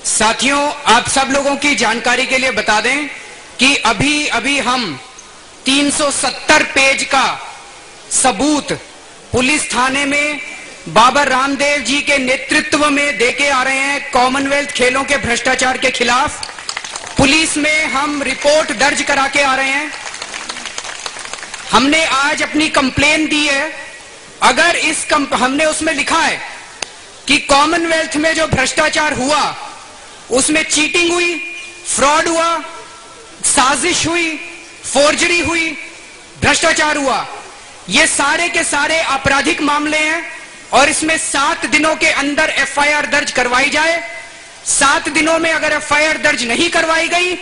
साथियों, आप सब लोगों की जानकारी के लिए बता दें कि अभी अभी हम 370 पेज का सबूत पुलिस थाने में बाबर रामदेव जी के नेतृत्व में देके आ रहे हैं। कॉमनवेल्थ खेलों के भ्रष्टाचार के खिलाफ पुलिस में हम रिपोर्ट दर्ज करा के आ रहे हैं। हमने आज अपनी कंप्लेन दी है। अगर हमने उसमें लिखा है कि कॉमनवेल्थ में जो भ्रष्टाचार हुआ उसमें चीटिंग हुई, फ्रॉड हुआ, साजिश हुई, फोर्जरी हुई, भ्रष्टाचार हुआ, ये सारे के सारे आपराधिक मामले हैं और इसमें 7 दिनों के अंदर एफआईआर दर्ज करवाई जाए। 7 दिनों में अगर एफआईआर दर्ज नहीं करवाई गई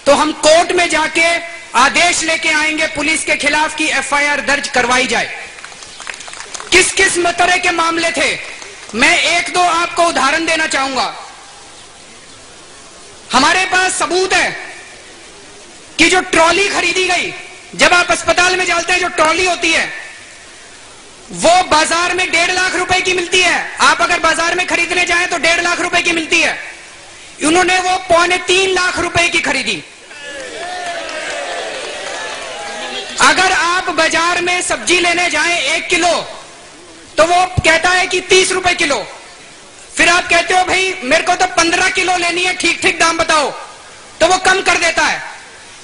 तो हम कोर्ट में जाके आदेश लेके आएंगे पुलिस के खिलाफ कि एफआईआर दर्ज करवाई जाए। किस किस तरह के मामले थे, मैं 1-2 आपको उदाहरण देना चाहूंगा। हमारे पास सबूत है कि जो ट्रॉली खरीदी गई, जब आप अस्पताल में जाते हैं जो ट्रॉली होती है वो बाजार में 1.5 लाख रुपए की मिलती है। आप अगर बाजार में खरीदने जाएं तो 1.5 लाख रुपए की मिलती है। इन्होंने वो 2.25 लाख रुपए की खरीदी। अगर आप बाजार में सब्जी लेने जाएं 1 किलो तो वो कहता है कि 30 रुपए किलो। फिर आप कहते हो भाई मेरे को तो 15 किलो लेनी है, ठीक ठीक दाम बताओ, तो वो कम कर देता है।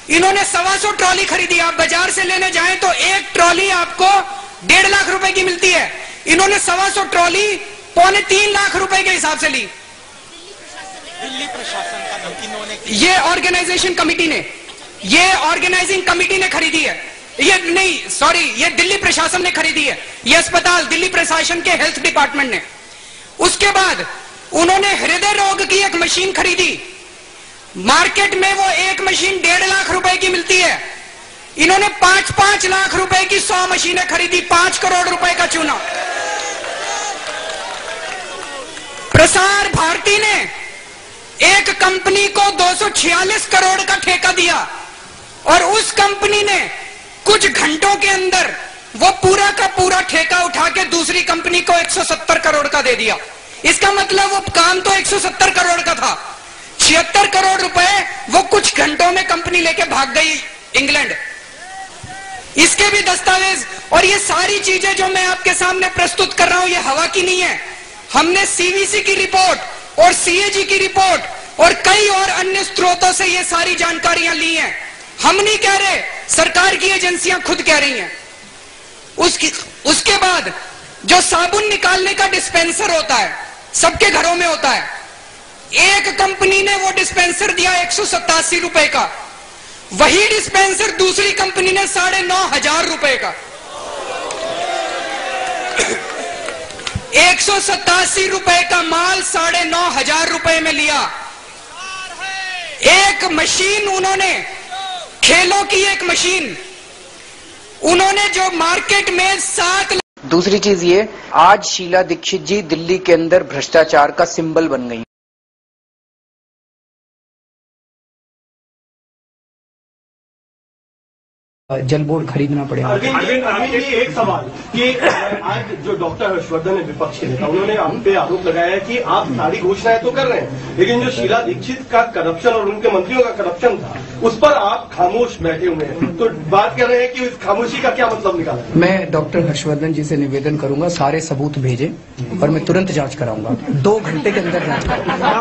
इन्होंने 125 ट्रॉली खरीदी। आप बाजार से लेने जाएं तो एक ट्रॉली आपको 1.5 लाख रुपए की मिलती है। इन्होंने 125 ट्रॉली 2.25 लाख रुपए के हिसाब से ली। दिल्ली प्रशासन का ये ऑर्गेनाइजिंग कमेटी ने खरीदी है। ये दिल्ली प्रशासन ने खरीदी है। ये अस्पताल दिल्ली प्रशासन के हेल्थ डिपार्टमेंट ने। उसके बाद उन्होंने हृदय रोग की एक मशीन खरीदी। मार्केट में वो एक मशीन 1.5 लाख रुपए की मिलती है। इन्होंने 5-5 लाख रुपए की 100 मशीनें खरीदी। 5 करोड़ रुपए का चूना। प्रसार भारती ने एक कंपनी को 246 करोड़ का ठेका दिया और उस कंपनी ने कुछ घंटों के अंदर वो पूरा का पूरा ठेका उठा के दूसरी कंपनी को 170 करोड़ का दे दिया। इसका मतलब वो काम तो 170 करोड़ का था, 76 करोड़ रुपए वो कुछ घंटों में कंपनी लेके भाग गई इंग्लैंड। इसके भी दस्तावेज और ये सारी चीजें जो मैं आपके सामने प्रस्तुत कर रहा हूं ये हवा की नहीं है। हमने सीवीसी की रिपोर्ट और सीएजी की रिपोर्ट और कई और अन्य स्रोतों से ये सारी जानकारियां ली हैं। हम नहीं कह रहे, सरकार की एजेंसियां खुद कह रही हैं। उसके बाद जो साबुन निकालने का डिस्पेंसर होता है, सबके घरों में होता है, एक कंपनी ने वो डिस्पेंसर दिया 187 रुपए का। वही डिस्पेंसर दूसरी कंपनी ने 9,500 रुपए का। 187 रुपए का माल 9,500 रुपए में लिया। एक मशीन उन्होंने, खेलों की एक मशीन उन्होंने जो मार्केट में 7। दूसरी चीज ये, आज शीला दीक्षित जी दिल्ली के अंदर भ्रष्टाचार का सिंबल बन गई। जल बोर्ड खरीदना पड़ेगा। अरविंद ये एक सवाल कि आज जो डॉक्टर हर्षवर्धन है विपक्ष के नेता, उन्होंने हम पे आरोप लगाया है कि आप सारी घोषणाएं तो कर रहे हैं लेकिन जो शीला दीक्षित का करप्शन और उनके मंत्रियों का करप्शन था उस पर आप खामोश बैठे हुए हैं। तो बात कर रहे हैं कि इस खामोशी का क्या मतलब निकाला है? मैं डॉक्टर हर्षवर्धन जी से निवेदन करूंगा सारे सबूत भेजें और मैं तुरंत जांच कराऊंगा। 2 घंटे के अंदर जांच कराऊंगा।